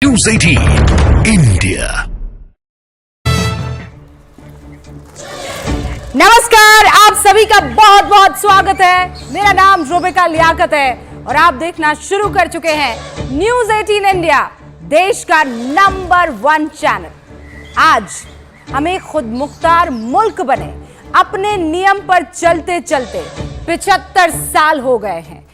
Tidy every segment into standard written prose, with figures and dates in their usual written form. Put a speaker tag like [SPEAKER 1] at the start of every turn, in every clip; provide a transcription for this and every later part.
[SPEAKER 1] News 18 India.
[SPEAKER 2] नमस्कार, आप सभी का बहुत बहुत स्वागत है। मेरा नाम रुबिका लियाकत है और आप देखना शुरू कर चुके हैं न्यूज़ 18 इंडिया, देश का नंबर 1 चैनल। आज हमें खुद मुख्तार मुल्क बने अपने नियम पर चलते चलते 75 साल हो गए हैं।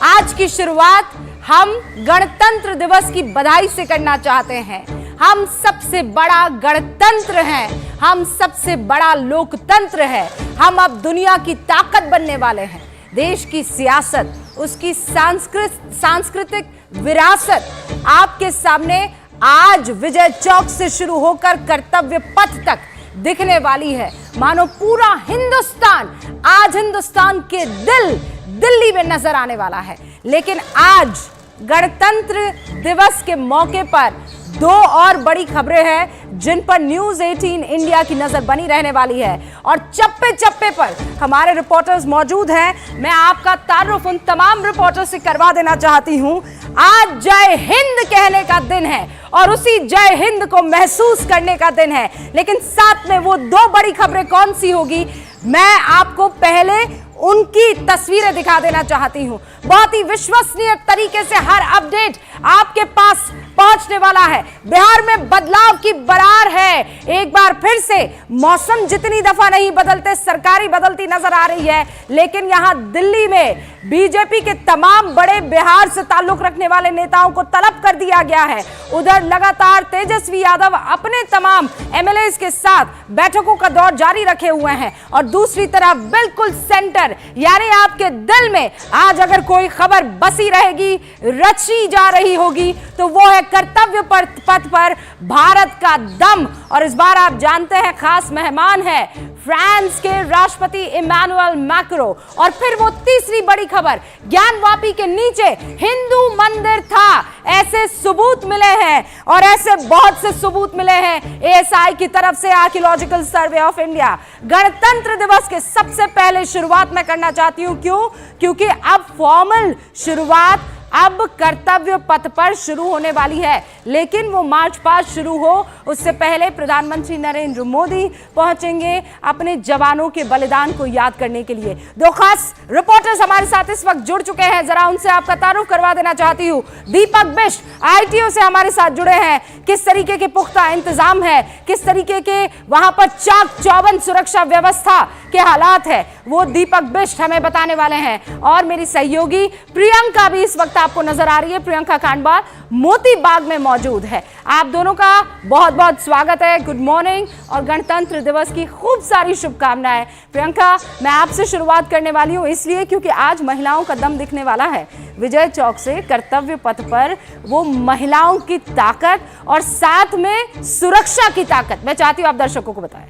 [SPEAKER 2] आज की शुरुआत हम गणतंत्र दिवस की बधाई से करना चाहते हैं। हम सबसे बड़ा गणतंत्र हैं, हम सबसे बड़ा लोकतंत्र है। हम अब दुनिया की ताकत बनने वाले हैं। देश की सियासत, उसकी सांस्कृतिक विरासत आपके सामने आज विजय चौक से शुरू होकर कर्तव्य पथ तक दिखने वाली है। मानो पूरा हिंदुस्तान आज हिंदुस्तान के दिल्ली में नजर आने वाला है। लेकिन आज गणतंत्र दिवस के मौके पर 2 और बड़ी खबरें हैं जिन पर न्यूज़ 18 इंडिया की नजर बनी रहने वाली है और चप्पे चप्पे पर हमारे रिपोर्टर्स मौजूद हैं। मैं आपका तारुफ उन तमाम रिपोर्टर्स से करवा देना चाहती हूं। आज जय हिंद कहने का दिन है और उसी जय हिंद को महसूस करने का दिन है। लेकिन साथ में वो 2 बड़ी खबरें कौन सी होगी, मैं आपको पहले उनकी तस्वीरें दिखा देना चाहती हूं। बहुत ही विश्वसनीय तरीके से हर अपडेट आपके पास पहुंचने वाला है। बिहार में बदलाव की बरार है। एक बार फिर से मौसम जितनी दफा नहीं बदलते, सरकारी बदलती नजर आ रही है, लेकिन यहां दिल्ली में बीजेपी के तमाम बड़े बिहार से ताल्लुक रखने वाले नेताओं को तलब कर दिया गया है। उधर लगातार तेजस्वी यादव अपने तमाम एमएलए के साथ बैठकों का दौर जारी रखे हुए हैं और दूसरी तरफ बिल्कुल सेंटर यानी आपके दिल में आज अगर कोई खबर बसी रहेगी, रची जा रही होगी, तो वो है कर्तव्य पथ पर भारत का दम। और इस बार आप जानते हैं खास मेहमान है फ्रांस के राष्ट्रपति इमैनुअल मैक्रो। और फिर वो तीसरी बड़ी खबर, ज्ञानवापी के नीचे हिंदू मंदिर था, ऐसे सबूत मिले हैं और ऐसे बहुत से सबूत मिले हैं एएसआई की तरफ से, आर्कियोलॉजिकल सर्वे ऑफ इंडिया। गणतंत्र दिवस के सबसे पहले शुरुआत मैं करना चाहती हूं। क्यों? क्योंकि अब फॉर्मल शुरुआत अब कर्तव्य पथ पर शुरू होने वाली है। लेकिन वो मार्च पास्ट शुरू हो उससे पहले प्रधानमंत्री नरेंद्र मोदी पहुंचेंगे अपने जवानों के बलिदान को याद करने के लिए। 2 खास रिपोर्टर्स हमारे साथ इस वक्त जुड़ चुके हैं, जरा उनसे आपका तारुफ करवा देना चाहती हूं। दीपक बिष्ट आईटीओ से हमारे साथ जुड़े हैं। किस तरीके के पुख्ता इंतजाम है, किस तरीके के वहां पर चाक चौबंद सुरक्षा व्यवस्था के हालात है, वो दीपक बिष्ट हमें बताने वाले हैं। और मेरी सहयोगी प्रियंका भी इस वक्त आपको नजर आ रही है। प्रियंका कांडवाल मोती बाग में मौजूद है। आप दोनों का बहुत बहुत स्वागत है। गुड मॉर्निंग और गणतंत्र दिवस की खूब सारी शुभकामनाएं। प्रियंका, मैं आपसे शुरुआत करने वाली हूं इसलिए क्योंकि आज महिलाओं का दम दिखने वाला है विजय चौक से कर्तव्य पथ पर। वो महिलाओं की ताकत और साथ में सुरक्षा की ताकत, मैं चाहती हूं आप दर्शकों को बताएं।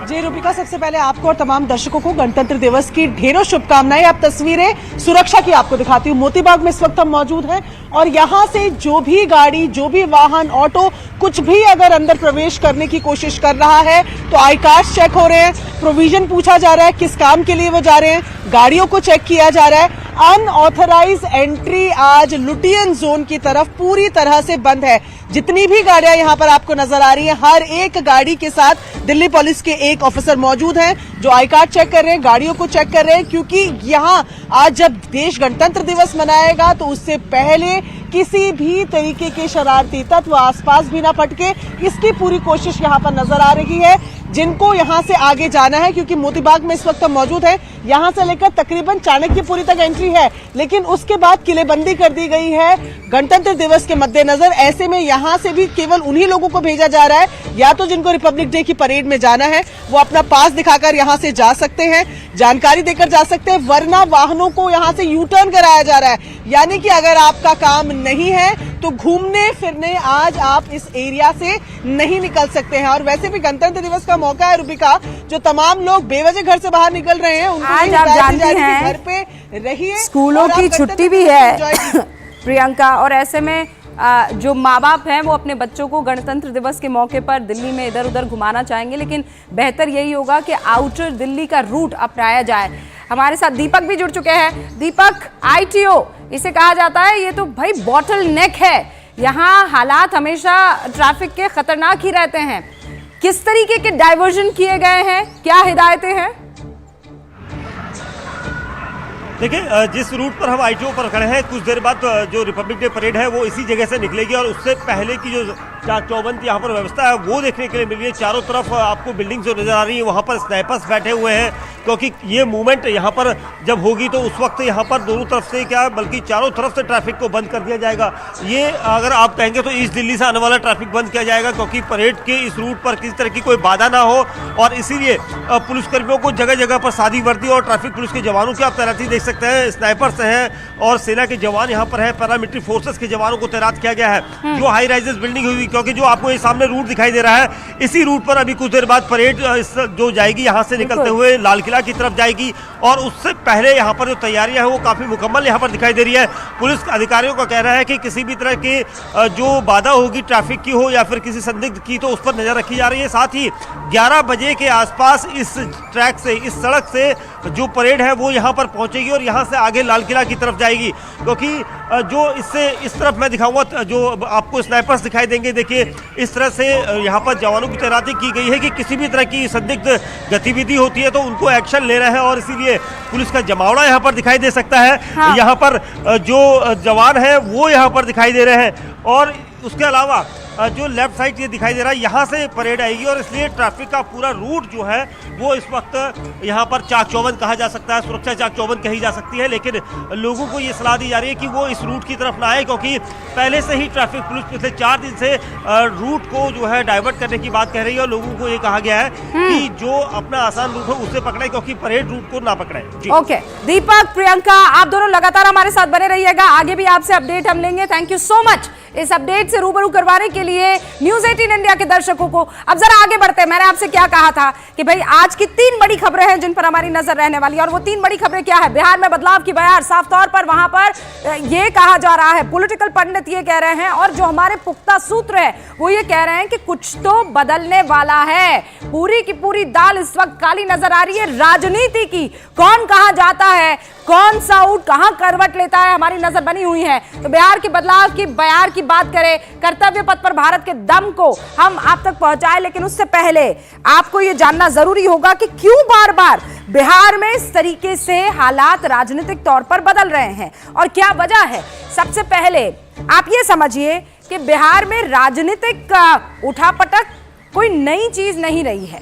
[SPEAKER 3] जी रुबिका, सबसे पहले आपको और तमाम दर्शकों को गणतंत्र दिवस की ढेरों शुभकामनाएं। आप तस्वीरें सुरक्षा की आपको दिखाती हूँ। मोतीबाग में इस वक्त हम मौजूद हैं और यहाँ से जो भी गाड़ी, जो भी वाहन, ऑटो, कुछ भी अगर अंदर प्रवेश करने की कोशिश कर रहा है तो आई कार्ड चेक हो रहे हैं, प्रोविजन पूछा जा रहा है, किस काम के लिए वो जा रहे हैं, गाड़ियों को चेक किया जा रहा है। अनऑथराइज एंट्री आज लुटियन जोन की तरफ पूरी तरह से बंद है। जितनी भी गाड़ियां यहां पर आपको नजर आ रही हैं, हर एक गाड़ी के साथ दिल्ली पुलिस के एक ऑफिसर मौजूद हैं जो आई कार्ड चेक कर रहे हैं, गाड़ियों को चेक कर रहे हैं, क्योंकि यहां आज जब देश गणतंत्र दिवस मनाएगा तो उससे पहले किसी भी तरीके के शरारती तत्व आसपास भी ना पटके, इसकी पूरी कोशिश यहां पर नजर आ रही है। जिनको यहां से आगे जाना है, क्योंकि मोतीबाग में इस वक्त हम मौजूद हैं, यहां से लेकर तकरीबन चाणक्यपुरी तक एंट्री है, लेकिन उसके बाद किलेबंदी कर दी गई है गणतंत्र दिवस के मद्देनजर। ऐसे में यहां से भी केवल उन्हीं लोगों को भेजा जा रहा है, या तो जिनको रिपब्लिक डे की परेड में जाना है वो अपना पास दिखाकर यहां से जा सकते हैं, जानकारी देकर जा सकते हैं, वरना वाहनों को यहां से यू टर्न कराया जा रहा है। यानी कि अगर आपका काम नहीं है तो घूमने फिरने आज आप इस एरिया से नहीं निकल सकते हैं। और वैसे भी गणतंत्र दिवस का मौका है रुबिका, जो तमाम लोग बेवजह घर से बाहर निकल रहे हैं उनको
[SPEAKER 2] आज आप जानती हैं
[SPEAKER 3] घर पे रहिए,
[SPEAKER 2] स्कूलों की छुट्टी भी है प्रियंका, और ऐसे में जो माँ बाप हैं वो अपने बच्चों को गणतंत्र दिवस के मौके पर दिल्ली में इधर उधर घुमाना चाहेंगे, लेकिन बेहतर यही होगा कि आउटर दिल्ली का रूट अपनाया जाए। हमारे साथ दीपक भी जुड़ चुके हैं। दीपक, ITO इसे कहा जाता है, ये तो भाई बॉटल नेक है। यहाँ हालात हमेशा ट्रैफिक के खतरनाक ही रहते हैं। किस तरीके के डाइवर्जन किए गए हैं, क्या हिदायतें हैं?
[SPEAKER 4] देखिए, जिस रूट पर हम ITO पर खड़े हैं, कुछ देर बाद जो रिपब्लिक डे परेड है वो इसी जगह से निकलेगी और उससे पहले की जो चाक चौबंद यहाँ पर व्यवस्था है वो देखने के लिए मिल रही है। चारों तरफ आपको बिल्डिंग जो नजर आ रही है वहाँ पर स्नाइपर्स बैठे हुए हैं, क्योंकि ये मूवमेंट यहाँ पर जब होगी तो उस वक्त यहाँ पर दोनों तरफ से क्या बल्कि चारों तरफ से ट्रैफिक को बंद कर दिया जाएगा। ये अगर आप कहेंगे तो ईस्ट दिल्ली से आने वाला ट्रैफिक बंद किया जाएगा, क्योंकि परेड के इस रूट पर किसी तरह की कोई बाधा ना हो। और इसीलिए पुलिसकर्मियों को जगह जगह पर सादी वर्दी और ट्रैफिक पुलिस के जवानों की आप तैनाती देख सकते हैं। स्नाइपर्स हैं और सेना के जवान यहाँ पर हैं, पैरामिलिट्री फोर्सेस के जवानों को तैनात किया गया है। जो हाई राइजेस बिल्डिंग हुई, क्योंकि जो आपको ये सामने रूट दिखाई दे रहा है, इसी रूट पर अभी कुछ देर बाद परेड जो जाएगी यहाँ से निकलते हुए लाल किला की तरफ जाएगी। और उससे पहले यहाँ पर जो तैयारियां हैं वो काफी मुकम्मल यहाँ पर दिखाई दे रही है। पुलिस अधिकारियों का कहना है कि किसी भी तरह की जो बाधा होगी ट्रैफिक की हो या फिर किसी संदिग्ध की, तो उस पर नजर रखी जा रही है। साथ ही 11 बजे के आसपास इस ट्रैक से, इस सड़क से जो परेड है वो यहाँ पर पहुंचेगी और यहाँ से आगे लाल किला की तरफ जाएगी। क्योंकि जो इससे इस तरफ मैं दिखाऊंगा, जो आपको स्नाइपर्स दिखाई देंगे, देखिए इस तरह से यहाँ पर जवानों की तैनाती की गई है कि किसी भी तरह की संदिग्ध गतिविधि होती है तो उनको एक्शन ले रहे हैं। और इसीलिए पुलिस का जमावड़ा यहाँ पर दिखाई दे सकता है। हाँ। यहाँ पर जो जवान है वो यहाँ पर दिखाई दे रहे हैं। और उसके अलावा जो लेफ्ट साइड ये दिखाई दे रहा है, यहाँ से परेड आएगी और इसलिए ट्रैफिक का पूरा रूट जो है वो इस वक्त यहाँ पर चाक चौबंद कहा जा सकता है, सुरक्षा चाक चौबंद कही जा सकती है। लेकिन लोगों को ये सलाह दी जा रही है कि वो इस रूट की तरफ ना आए, क्योंकि पहले से ही ट्रैफिक पुलिस पिछले 4 दिन से रूट को जो है डाइवर्ट करने की बात कह रही है। और लोगों को ये कहा गया है कि जो अपना आसान रूट हो उसे पकड़े, क्योंकि परेड रूट को ना पकड़े।
[SPEAKER 2] ओके, दीपक, प्रियंका, आप दोनों लगातार हमारे साथ बने रहिएगा, आगे भी आपसे अपडेट हम लेंगे। थैंक यू सो मच इस अपडेट से रूबरू करवाने के लिए न्यूज़ 18 इंडिया के दर्शकों को। अब जरा आगे बढ़ते हैं। मैंने आपसे क्या कहा था कि भाई आज की 3 बड़ी खबरें हैं जिन पर हमारी नजर रहने वाली है, और वो 3 बड़ी खबरें क्या है? बिहार में बदलाव की बयार, साफ तौर पर वहां पर ये कहा जा रहा है, पॉलिटिकल पंडित ये कह रहे हैं, और जो हमारे पुख्ता सूत्र है वो ये कह रहे हैं कि कुछ तो बदलने वाला है। पूरी की पूरी दाल इस वक्त काली नजर आ रही है राजनीति की। कौन कहां जाता है, कौन सा ऊंट कहां करवट लेता है, हमारी नजर बनी हुई है। तो बिहार के बदलाव की बयार की बात करें, कर्तव्य पथ पर भारत के दम को हम आप तक पहुंचाए, लेकिन उससे पहले आपको यह जानना जरूरी होगा कि क्यों बार बार बिहार में इस तरीके से हालात राजनीतिक तौर पर बदल रहे हैं और क्या वजह है। सबसे पहले आप ये समझिए कि बिहार में राजनीतिक उठापटक कोई नई चीज नहीं रही है।